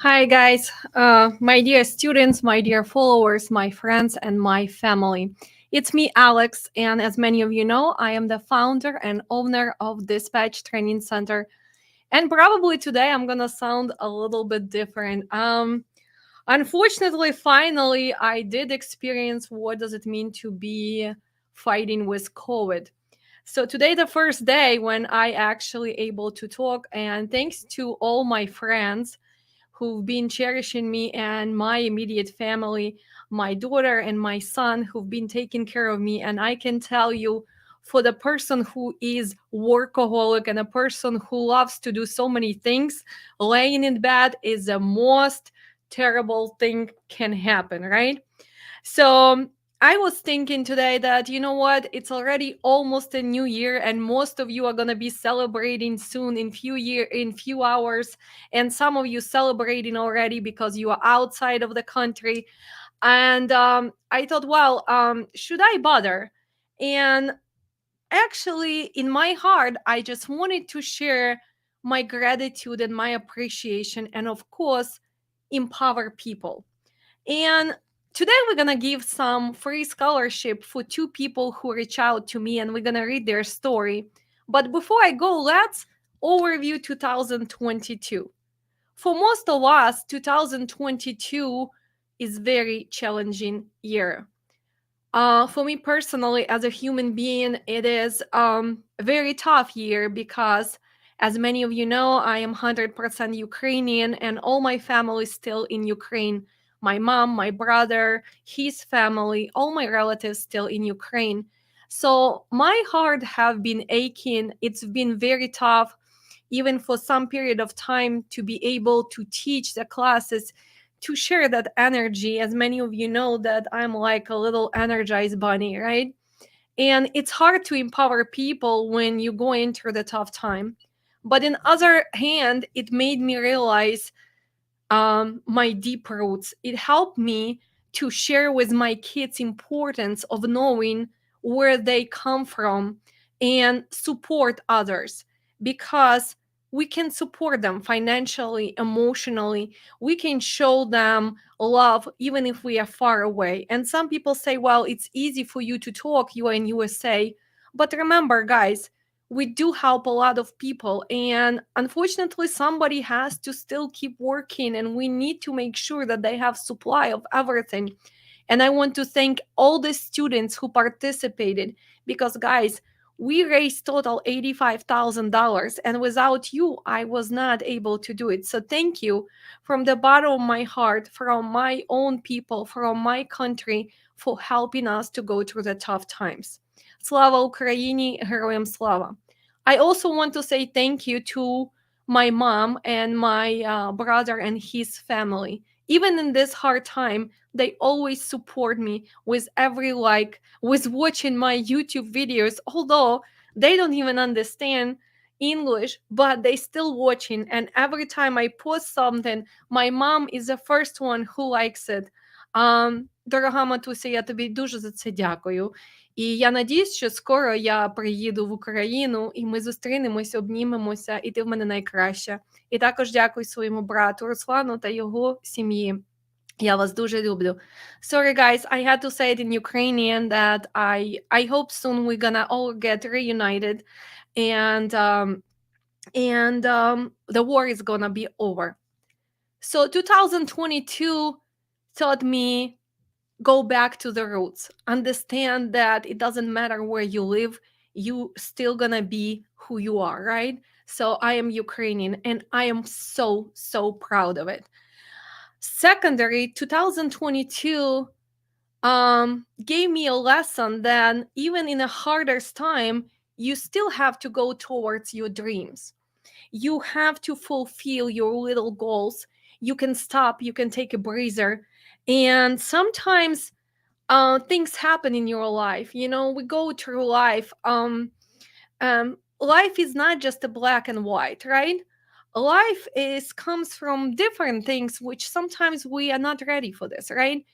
Hi, guys, my dear students, my dear followers, my friends, and my family. It's me, Alex, and as many of you know, I am the founder and owner of Dispatch Training Center. And probably today I'm gonna sound a little bit different. Unfortunately, finally, I did experience what does it mean to be fighting with COVID. So today, the first day when I actually able to talk, and thanks to all my friends who've been cherishing me and my immediate family, my daughter and my son who've been taking care of me. And I can tell you, for the person who is workaholic and a person who loves to do so many things, laying in bed is the most terrible thing can happen, right? So I was thinking today that you know what, it's already almost a new year, and most of you are gonna be celebrating soon in few hours, and some of you celebrating already because you are outside of the country. And I thought, well, should I bother? And actually, in my heart, I just wanted to share my gratitude and my appreciation, and of course, empower people. And today we're gonna give some free scholarship for two people who reach out to me, and we're gonna read their story. But before I go, let's overview 2022. For most of us, 2022 is very challenging year. For me personally, as a human being, it is a very tough year because, as many of you know, I am 100% Ukrainian, and all my family is still in Ukraine. My mom, my brother, his family, all my relatives still in Ukraine. So my heart have been aching. It's been very tough, even for some period of time, to be able to teach the classes, to share that energy. As many of you know, that I'm like a little energized bunny, right? And it's hard to empower people when you go into the tough time. But in other hand, it made me realize my deep roots. It helped me to share with my kids importance of knowing where they come from and support others, because we can support them financially, emotionally. We can show them love even if we are far away. And some people say, well, it's easy for you to talk, you are in USA. But remember, guys, we do help a lot of people, and unfortunately somebody has to still keep working, and we need to make sure that they have supply of everything. And I want to thank all the students who participated, because guys, we raised total $85,000, and without you I was not able to do it. So thank you from the bottom of my heart, from my own people, from my country, for helping us to go through the tough times. Слава Україні, героям слава. I also want to say thank you to my mom and my brother and his family. Even in this hard time, they always support me with every like, with watching my YouTube videos, although they don't even understand English, but they still watching. And every time I post something, my mom is the first one who likes it. Дорога матуся, я тобі дуже за це дякую. І я надіюсь, що скоро я приїду в Україну, і ми зустрінемось, обнімемося, і ти в мене найкраща. І також дякую своєму брату Руслану та його сім'ї. Я вас дуже люблю. Sorry, guys, I had to say it in Ukrainian that I hope soon we're gonna all get reunited, and the war is gonna be over. So 2022 taught me, go back to the roots, understand that it doesn't matter where you live, you still gonna be who you are, right? So I am Ukrainian, and I am so proud of it. Secondary, 2022 gave me a lesson that even in the hardest time, you still have to go towards your dreams. You have to fulfill your little goals. You can stop, you can take a breather. And sometimes things happen in your life. You know, we go through life. Life is not just a black and white, right? Life is comes from different things, which sometimes we are not ready for this, right?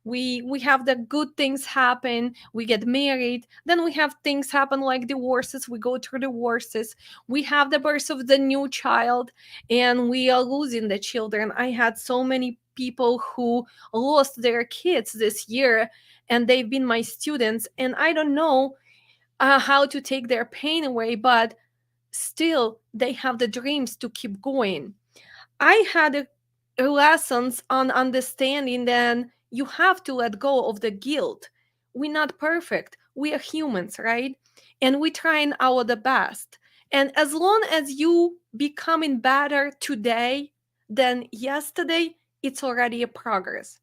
We have the good things happen, we get married, then we have things happen like divorces, we go through divorces, we have the birth of the new child, and we are losing the children. I had so many people who lost their kids this year, and they've been my students, and I don't know how to take their pain away, but still they have the dreams to keep going. I had lessons on understanding that you have to let go of the guilt. We're not perfect. We are humans, right? And we trying our the best. And as long as you becoming better today than yesterday, it's already a progress.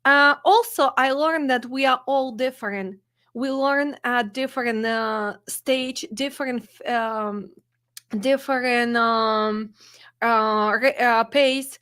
Also, I learned that we are all different. We learn at different stage, different pace,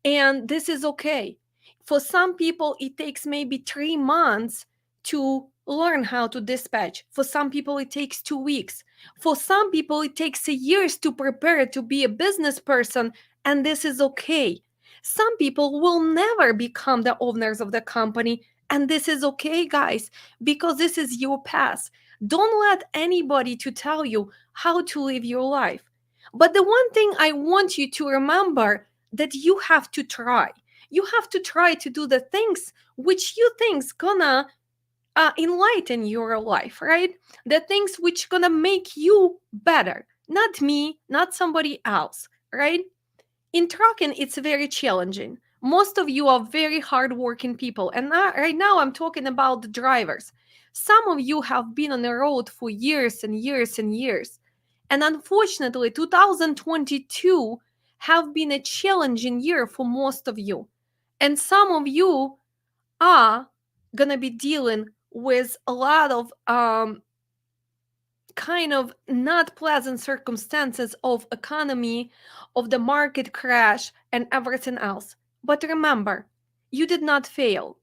and this is okay. For some people it takes maybe 3 months to learn how to dispatch. For some people it takes 2 weeks. For some people it takes a years to prepare to be a business person, and this is okay. Some people will never become the owners of the company, and this is okay, guys, because this is your path. Don't let anybody to tell you how to live your life. But the one thing I want you to remember, that you have to try. You have to try to do the things which you think's gonna enlighten your life, right? The things which gonna make you better, not me, not somebody else, right? In trucking, it's very challenging. Most of you are very hardworking people, and right now I'm talking about the drivers. Some of you have been on the road for years and years and years, and unfortunately, 2022 have been a challenging year for most of you, and some of you are gonna be dealing with a lot of kind of not pleasant circumstances of economy, of the market crash and everything else. But remember, you did not fail,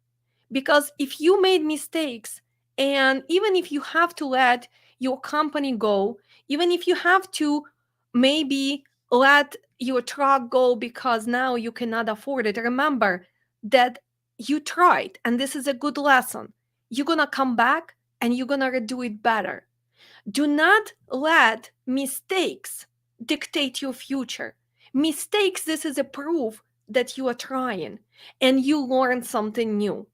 because if you made mistakes, and even if you have to let your company go, even if you have to maybe let your truck go because now you cannot afford it, remember that you tried, and this is a good lesson. You're gonna come back and you're gonna do it better. Do not let mistakes dictate your future. Mistakes, this is a proof that you are trying and you learn something new.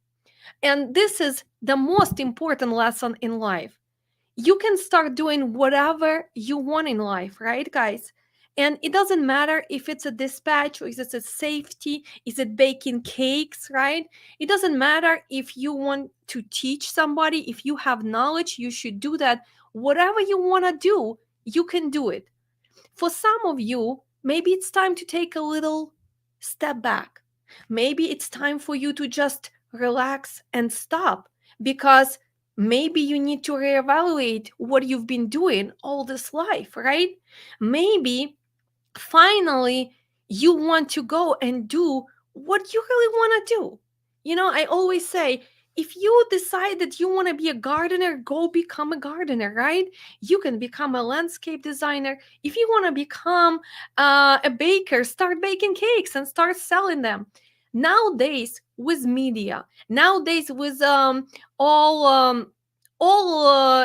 And this is the most important lesson in life. You can start doing whatever you want in life, right, guys? And it doesn't matter if it's a dispatch or is it a safety, is it baking cakes, right? It doesn't matter if you want to teach somebody, if you have knowledge, you should do that. Whatever you want to do, you can do it. For some of you, maybe it's time to take a little step back. Maybe it's time for you to just relax and stop, because maybe you need to reevaluate what you've been doing all this life, right? Maybe finally you want to go and do what you really want to do. I always say, if you decide that you want to be a gardener, go become a gardener, right? You can become a landscape designer. If you want to become a baker, start baking cakes and start selling them. Nowadays, with media, nowadays with all um,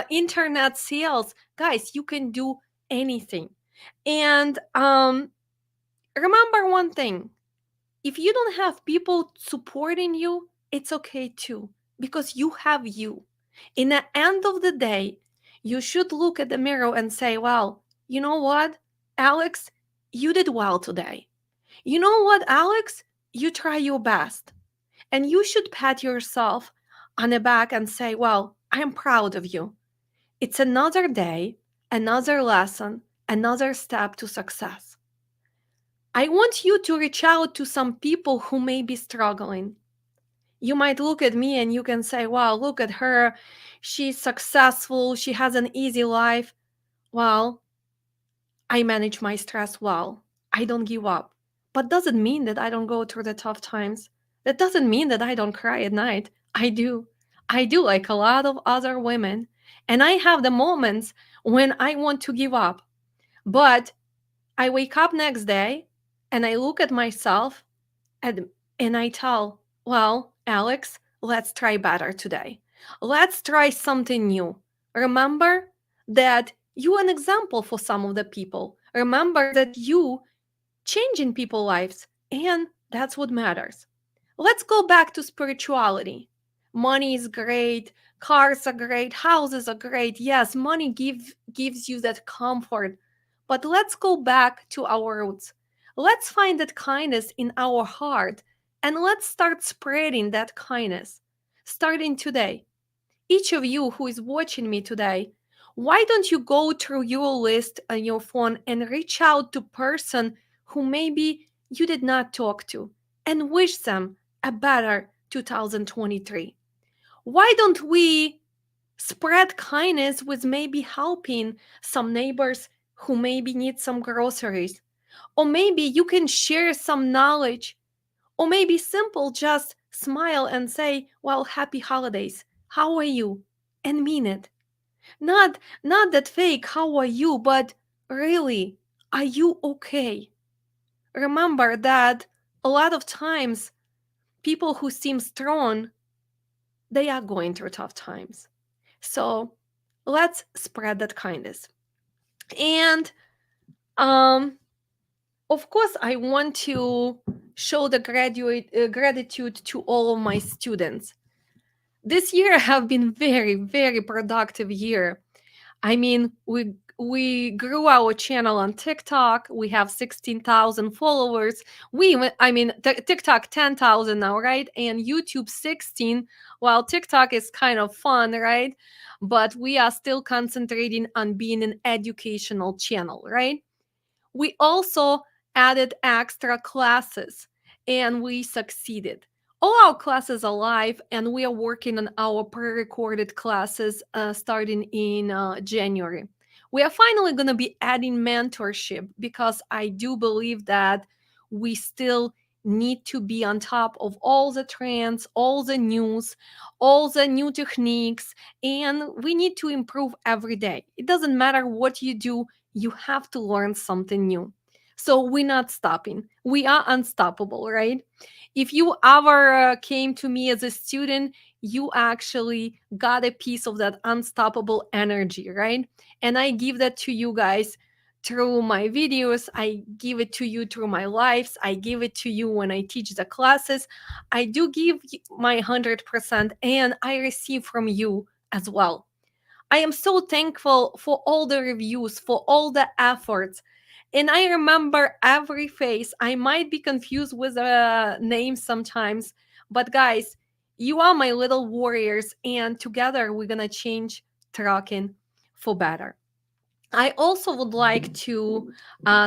internet sales, guys, you can do anything. And remember one thing, if you don't have people supporting you, it's okay too, because you have you. In the end of the day, you should look at the mirror and say, well, you know what, Alex, you did well today. You know what, Alex, you try your best. And you should pat yourself on the back and say, well, I am proud of you. It's another day, another lesson, another step to success. I want you to reach out to some people who may be struggling. You might look at me and you can say, wow, look at her. She's successful. She has an easy life. Well, I manage my stress well. I don't give up. But doesn't mean that I don't go through the tough times. That doesn't mean that I don't cry at night. I do. I do, like a lot of other women. And I have the moments when I want to give up. But I wake up next day and I look at myself and I tell, well, Alex, let's try better today. Let's try something new. Remember that you an example for some of the people. Remember that you changing people's lives, and that's what matters. Let's go back to spirituality. Money is great, cars are great, houses are great. Yes, money gives you that comfort. But let's go back to our roots. Let's find that kindness in our heart and let's start spreading that kindness. Starting today. Each of you who is watching me today, why don't you go through your list on your phone and reach out to person who maybe you did not talk to and wish them a better 2023? Why don't we spread kindness with maybe helping some neighbors who maybe need some groceries? Or maybe you can share some knowledge, or maybe simple just smile and say, well, happy holidays. How are you? And mean it. Not that fake, how are you, but really, are you okay? Remember that a lot of times people who seem strong, they are going through tough times. So let's spread that kindness. And um of course I want to show the gratitude to all of my students. This year have been very, very productive year. I mean, we grew our channel on TikTok. We have 16,000 followers. TikTok 10,000 now, right? And YouTube 16. While TikTok is kind of fun, right? But we are still concentrating on being an educational channel, right? We also added extra classes and we succeeded. All our classes are live and we are working on our pre-recorded classes starting in January. We are finally going to be adding mentorship because I do believe that we still need to be on top of all the trends, all the news, all the new techniques, and we need to improve every day. It doesn't matter what you do, you have to learn something new. So we're not stopping. We are unstoppable, right? If you ever came to me as a student, you actually got a piece of that unstoppable energy, right? And I give that to you guys through my videos. I give it to you through my lives. I give it to you when I teach the classes. I do give my 100% and I receive from you as well. I am so thankful for all the reviews, for all the efforts. And I remember every face. I might be confused with the names sometimes, but guys, you are my little warriors, and together we're gonna change trucking for better. I also would like to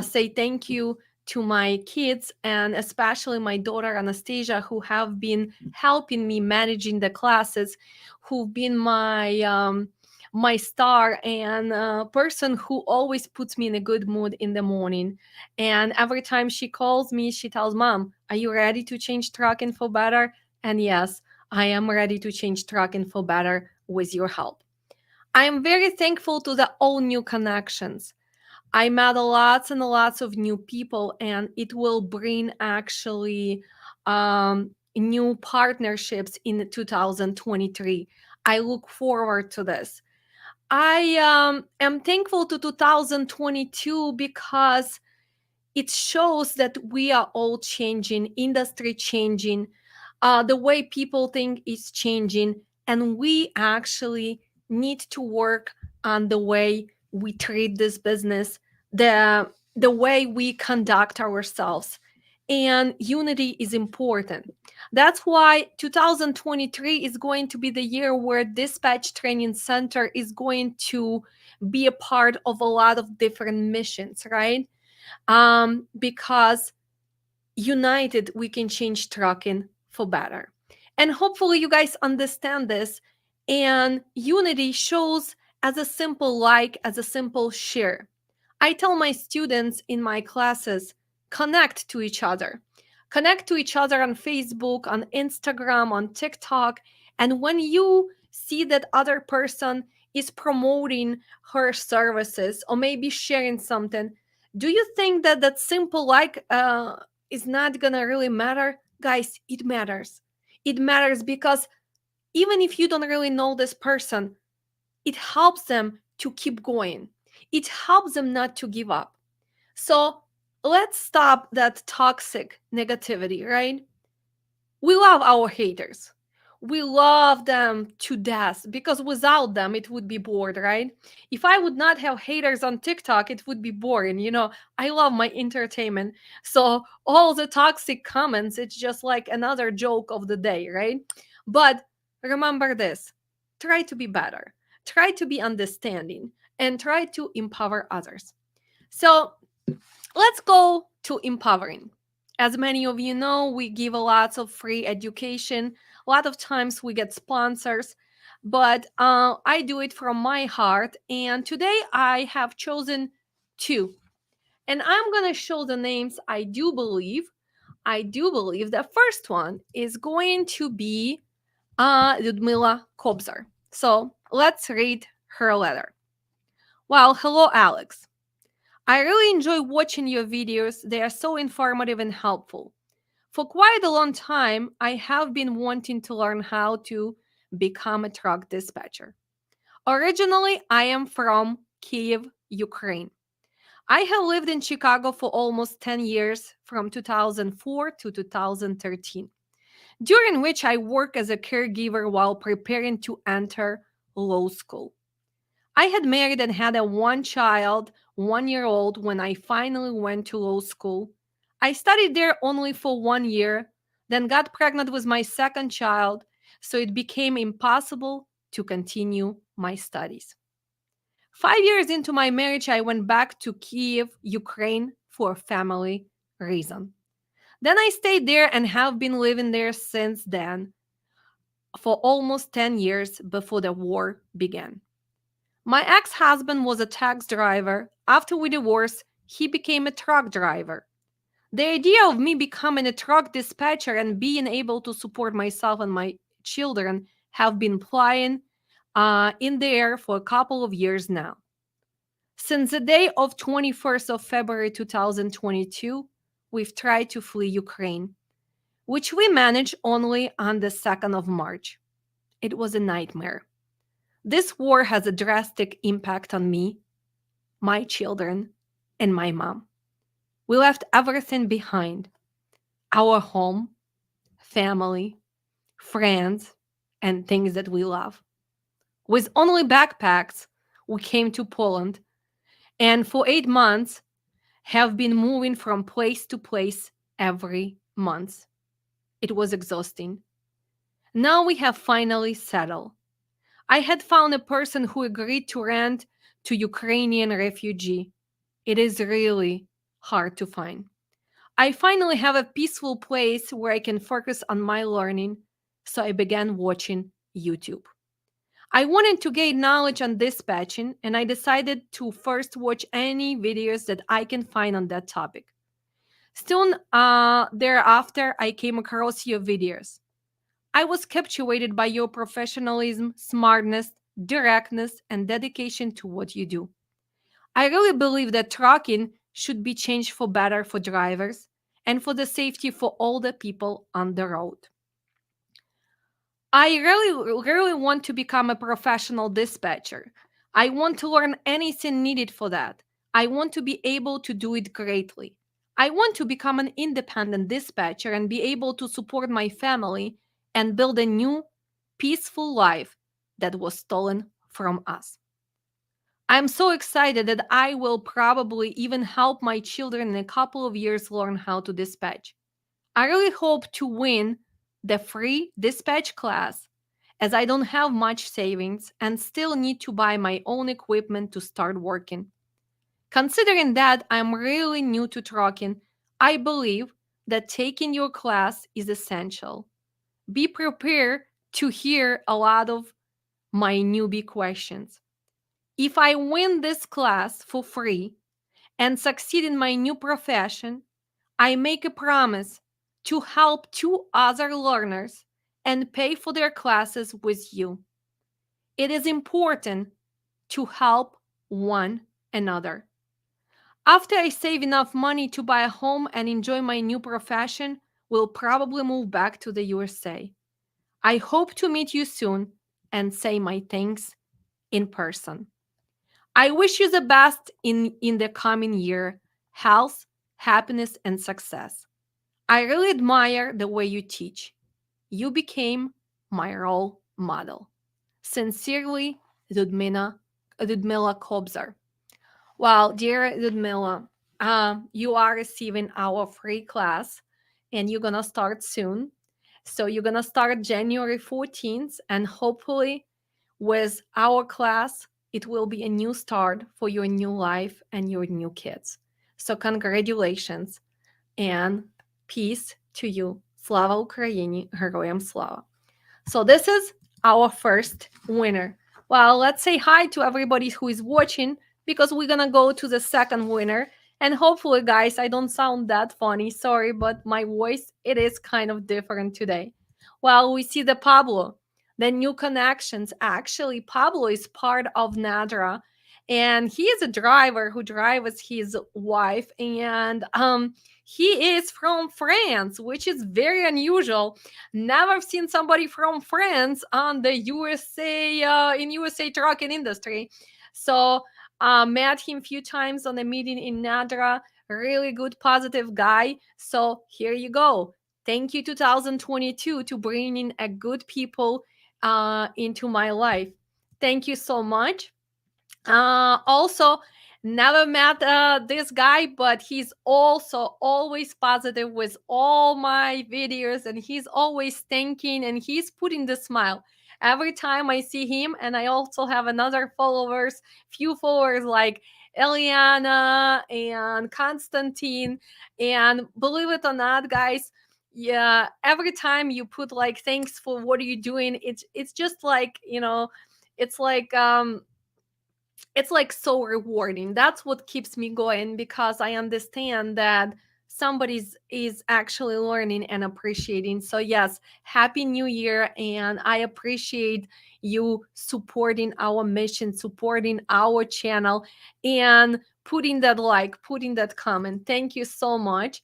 say thank you to my kids and especially my daughter Anastasia, who have been helping me managing the classes, who've been my star and person who always puts me in a good mood in the morning. And every time she calls me, she tells, "Mom, are you ready to change trucking for better?" And yes, I am ready to change trucking for better with your help. I am very thankful to the all new connections. I met lots and lots of new people, and it will bring actually new partnerships in 2023. I look forward to this. I am thankful to 2022 because it shows that we are all changing, industry changing, the way people think is changing, and we actually need to work on the way we treat this business, the way we conduct ourselves. And unity is important. That's why 2023 is going to be the year where Dispatch Training Center is going to be a part of a lot of different missions, right? Because united we can change trucking for better. And hopefully you guys understand this. And unity shows as a simple like, as a simple share. I tell my students in my classes, connect to each other. Connect to each other on Facebook, on Instagram, on TikTok. And when you see that other person is promoting her services or maybe sharing something, do you think that that simple like is not gonna really matter? Guys, it matters. It matters because Even if you don't really know this person, it helps them to keep going. It helps them not to give up. So let's stop that toxic negativity, right? We love our haters. We love them to death because without them, it would be bored, right? If I would not have haters on TikTok, it would be boring. I love my entertainment. So all the toxic comments, it's just like another joke of the day, right? But remember this, try to be better, try to be understanding, and try to empower others. So let's go to empowering. As many of you know, we give a lot of free education. A lot of times we get sponsors, but I do it from my heart. And today I have chosen two. And I'm going to show the names I do believe. I do believe the first one is going to be Ludmila Kobzar. So let's read her letter. Well, hello, Alex. I really enjoy watching your videos. They are so informative and helpful. For quite a long time, I have been wanting to learn how to become a truck dispatcher. Originally, I am from Kiev, Ukraine. I have lived in Chicago for almost 10 years, from 2004 to 2013, during which I worked as a caregiver while preparing to enter law school. I had married and had a one child, 1 year old, when I finally went to law school. I studied there only for 1 year, then got pregnant with my second child, so it became impossible to continue my studies. 5 years into my marriage, I went back to Kiev, Ukraine for a family reason. Then I stayed there and have been living there since then for almost 10 years before the war began. My ex husband was a taxi driver. After we divorced, he became a truck driver. The idea of me becoming a truck dispatcher and being able to support myself and my children have been flying in the air for a couple of years now. Since the day of 21st of February 2022, we've tried to flee Ukraine, which we managed only on the 2nd of March. It was a nightmare. This war has a drastic impact on me, my children, and my mom. We left everything behind: our home, family, friends, and things that we love. With only backpacks, we came to Poland, and for 8 months have been moving from place to place every month. It was exhausting. Now we have finally settled. I had found a person who agreed to rent to Ukrainian refugee. It is really hard to find. I finally have a peaceful place where I can focus on my learning, so I began watching YouTube. I wanted to gain knowledge on dispatching, and I decided to first watch any videos that I can find on that topic. Soon thereafter, I came across your videos. I was captivated by your professionalism, smartness, directness, and dedication to what you do. I really believe that trucking should be changed for better for drivers and for the safety for all the people on the road. I really want to become a professional dispatcher. I want to learn anything needed for that. I want to be able to do it greatly. I want to become an independent dispatcher and be able to support my family and build a new, peaceful life that was stolen from us. I'm so excited that I will probably even help my children in a couple of years learn how to dispatch. I really hope to win the free dispatch class, as I don't have much savings and still need to buy my own equipment to start working. Considering that I'm really new to trucking, I believe that taking your class is essential. Be prepared to hear a lot of my newbie questions. If I win this class for free and succeed in my new profession, I make a promise to help two other learners and pay for their classes with you. It is important to help one another. After I save enough money to buy a home and enjoy my new profession, we'll probably move back to the USA. I hope to meet you soon and say my thanks in person. I wish you the best in the coming year, health, happiness, and success. I really admire the way you teach. You became my role model. Sincerely, Ludmila Kobzar. Well, dear Ludmila, you are receiving our free class and you're going to start soon. So you're going to start January 14th, and hopefully, with our class, it will be a new start for your new life and your new kids. So, congratulations and peace to you. Slava Ukraini, Героям Slava. So this is our first winner. Well, let's say hi to everybody who is watching because we're gonna go to the second winner. And hopefully, guys, I don't sound that funny. Sorry, but my voice, it is kind of different today. Well, we see the Pablo, the new connections. Actually, Pablo is part of Nadra, and he is a driver who drives his wife, and he is from France, which is very unusual. Never seen somebody from France on the USA in USA trucking industry. So met him a few times on a meeting in Nadra. Really good, positive guy. So here you go. Thank you, 2022, to bringing a good people into my life. Thank you so much. Also, never met this guy, but he's also always positive with all my videos, and he's always thanking and he's putting the smile every time I see him. And I also have another followers, few followers like Eliana and Constantine. And believe it or not, guys, yeah, every time you put like thanks for what are you doing, it's just like, it's like it's like so rewarding. That's what keeps me going because I understand that somebody's is actually learning and appreciating. So yes, happy new year, and I appreciate you supporting our mission, supporting our channel, and putting that like, putting that comment. Thank you so much.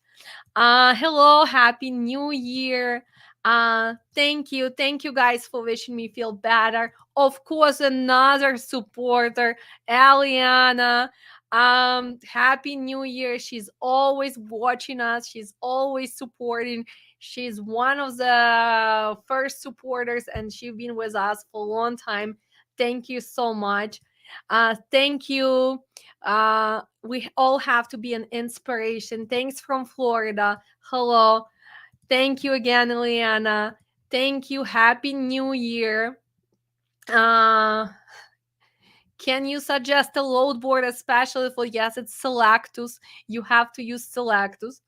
Hello, happy new year. Thank you guys for wishing me feel better. Of course, another supporter, Aliana. Happy new year. She's always watching us, she's always supporting. She's one of the first supporters, and she's been with us for a long time. Thank you so much. Thank you. We all have to be an inspiration. Thanks from Florida. Hello. Thank you again, Eliana. Thank you. Happy New Year. Uh, can you suggest a load board, especially for, yes, it's Selectus. You have to use Selectus.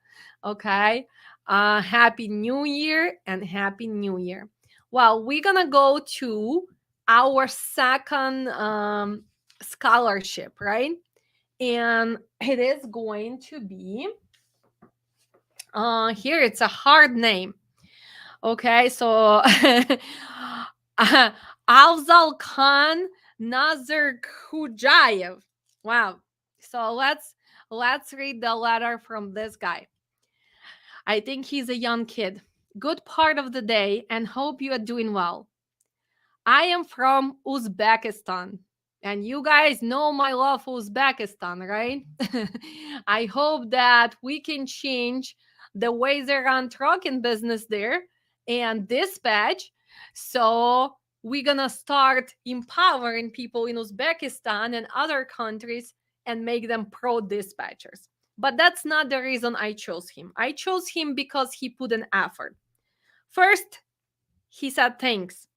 Okay. Happy New Year and Happy New Year. Well, we're going to go to our second scholarship, right? And it is going to be here, it's a hard name. Okay, so Afzal Khan Nazir Khujayev. Wow. So let's read the letter from this guy. I think he's a young kid. Good part of the day, and hope you are doing well. I am from Uzbekistan. And you guys know my love for Uzbekistan, right? I hope that we can change the way they run trucking business there and dispatch. So we're gonna start empowering people in Uzbekistan and other countries and make them pro dispatchers. But that's not the reason I chose him. I chose him because he put an effort. First, he said thanks.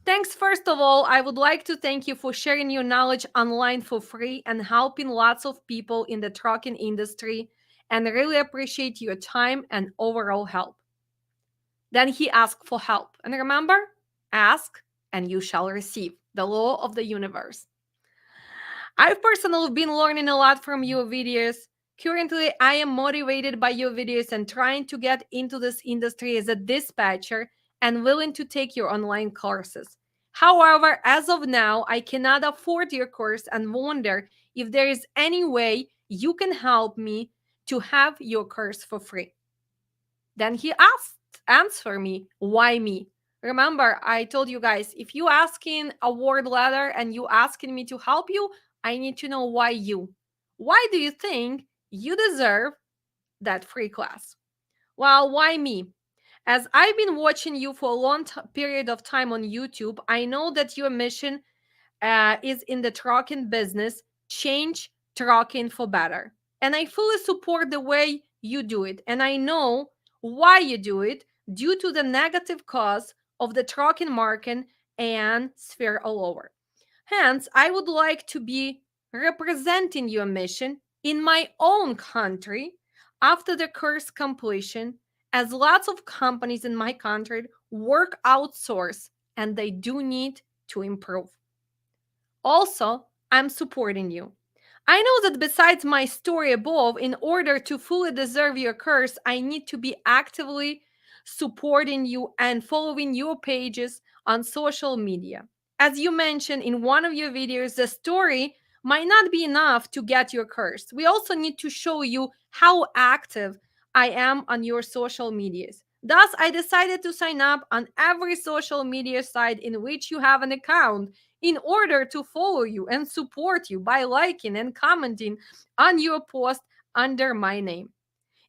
Thanks, first of all, I would like to thank you for sharing your knowledge online for free and helping lots of people in the trucking industry, and really appreciate your time and overall help. Then he asked for help. And remember, ask and you shall receive, the law of the universe. I've personally been learning a lot from your videos. Currently, I am motivated by your videos and trying to get into this industry as a dispatcher and willing to take your online courses. However, as of now, I cannot afford your course and wonder if there is any way you can help me to have your course for free. Then he asked, answer me, why me? Remember, I told you guys, if you asking a word letter and you asking me to help you, I need to know why you. Why do you think you deserve that free class? Well, why me? As I've been watching you for a long period of time on YouTube, I know that your mission is in the trucking business, change trucking for better. And I fully support the way you do it. And I know why you do it due to the negative cause of the trucking market and sphere all over. Hence, I would like to be representing your mission in my own country after the course completion, as lots of companies in my country work outsource and they do need to improve. Also, I'm supporting you. I know that besides my story above, in order to fully deserve your curse, I need to be actively supporting you and following your pages on social media. As you mentioned in one of your videos, the story might not be enough to get your curse. We also need to show you how active I am on your social medias. Thus, I decided to sign up on every social media site in which you have an account in order to follow you and support you by liking and commenting on your post under my name.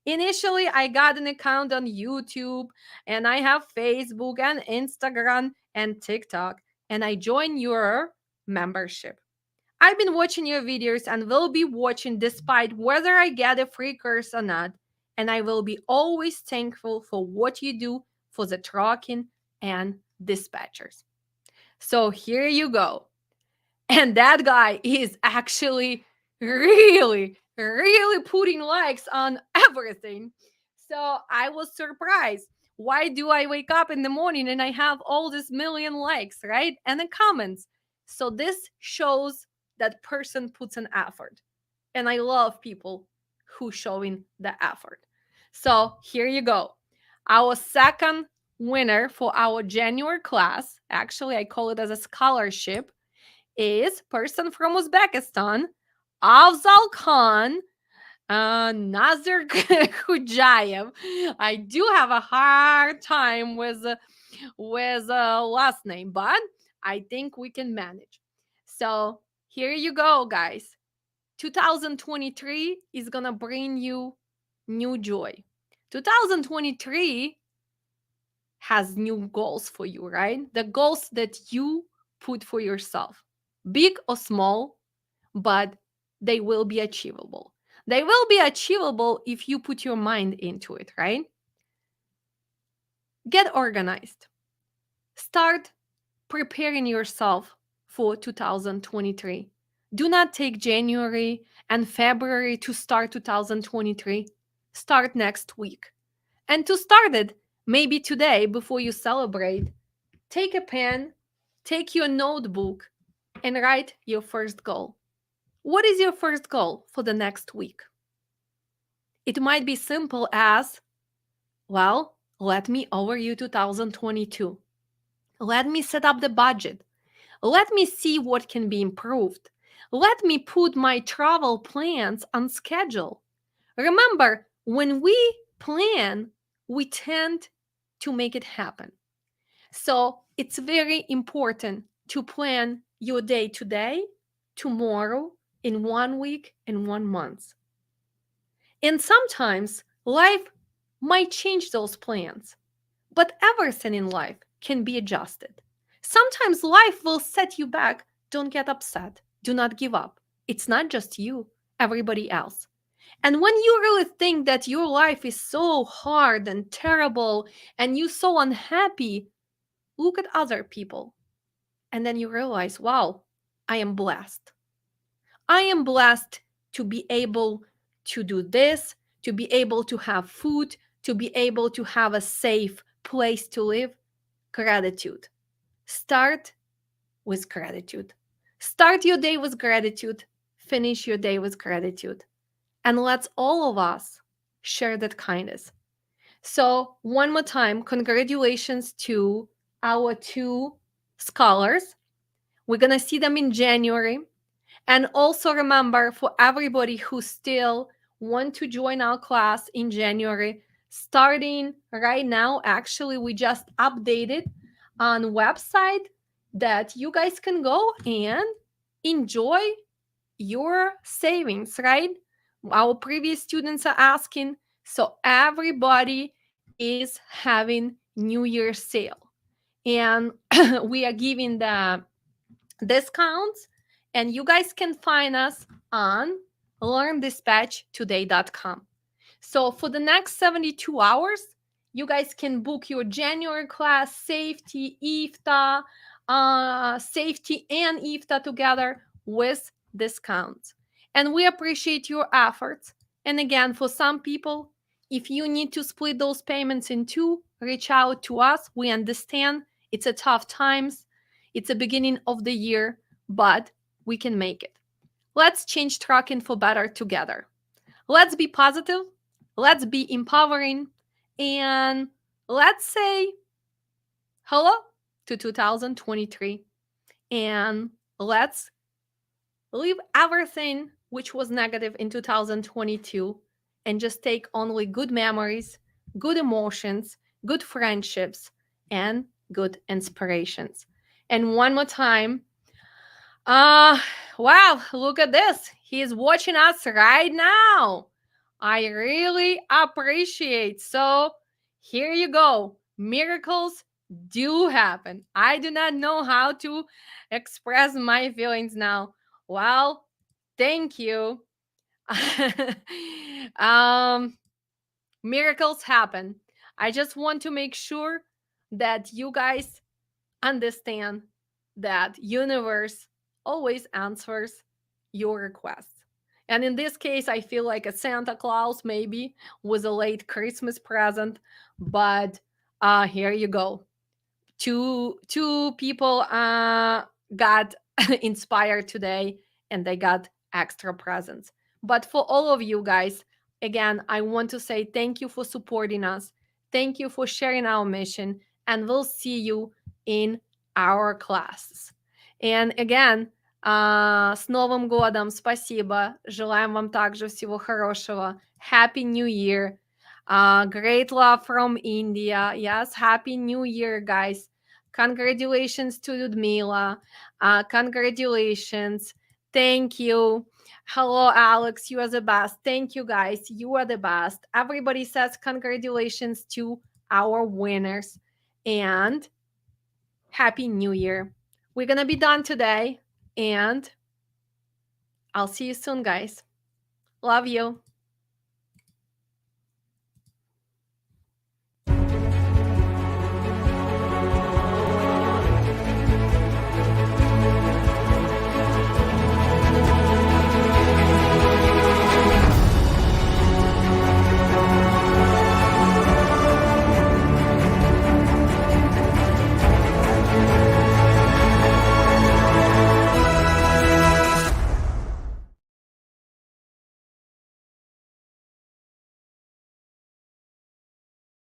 Initially, I got an account on YouTube and I have Facebook and Instagram and TikTok, and I joined your membership. I've been watching your videos and will be watching despite whether I get a free course or not, and I will be always thankful for what you do for the trucking and dispatchers. So here you go. And that guy is actually really putting likes on everything. So I was surprised. Why do I wake up in the morning and I have all this million likes, right? And the comments. So this shows that person puts an effort. And I love people who showing the effort. So here you go. Our second winner for our January class, actually I call it as a scholarship, is person from Uzbekistan, Afzal Khan, Nazir Khujayev. I do have a hard time with last name, but I think we can manage. So here you go, guys. 2023 is gonna bring you new joy. 2023 has new goals for you, right? The goals that you put for yourself, big or small, but they will be achievable. They will be achievable if you put your mind into it, right? Get organized. Start preparing yourself for 2023. Do not take January and February to start 2023. Start next week. And to start it, maybe today before you celebrate, take a pen, take your notebook, and write your first goal. What is your first goal for the next week? It might be simple as, well, let me overview 2022. Let me set up the budget. Let me see what can be improved. Let me put my travel plans on schedule. Remember, when we plan, we tend to make it happen. So it's very important to plan your day today, tomorrow, in 1 week, and 1 month. And sometimes life might change those plans, but everything in life can be adjusted. Sometimes life will set you back. Don't get upset. Do not give up. It's not just you, everybody else. And when you really think that your life is so hard and terrible and you're so unhappy, look at other people. And then you realize, wow, I am blessed. I am blessed to be able to do this, to be able to have food, to be able to have a safe place to live. Gratitude. Start with gratitude. Start your day with gratitude. Finish your day with gratitude. And let's all of us share that kindness. So, one more time, congratulations to our two scholars. We're going to see them in January. And also remember, for everybody who still want to join our class in January, starting right now, actually, we just updated on website that you guys can go and enjoy your savings, right? Our previous students are asking, so everybody is having New Year's sale, and we are giving the discounts, and you guys can find us on learndispatchtoday.com. So for the next 72 hours, you guys can book your January class, safety, IFTA, safety and IFTA together with discounts. And we appreciate your efforts. And again, for some people, if you need to split those payments in two, reach out to us. We understand it's a tough times. It's the beginning of the year, but we can make it. Let's change trucking for better together. Let's be positive, let's be empowering, and let's say hello to 2023. And let's leave everything which was negative in 2022 and just take only good memories, good emotions, good friendships, and good inspirations. And one more time, wow, look at this. He's watching us right now. I really appreciate. So, here you go. Miracles do happen. I do not know how to express my feelings now. Well, thank you. um Miracles happen. I just want to make sure that you guys understand that universe always answers your requests. And in this case, I feel like a Santa Claus maybe was a late Christmas present, but here you go. Two people got inspired today, and they got extra presents. But for all of you guys, again, I want to say thank you for supporting us. Thank you for sharing our mission, and we'll see you in our classes. And again, с Новым годом, спасибо. Желаем вам также всего хорошего. Happy New Year. Great love from India. Yes, Happy New Year, guys. Congratulations to Ludmila. Congratulations. Thank you. Hello, Alex. You are the best. Thank you, guys. You are the best. Everybody says congratulations to our winners. And Happy New Year. We're going to be done today. And I'll see you soon, guys. Love you.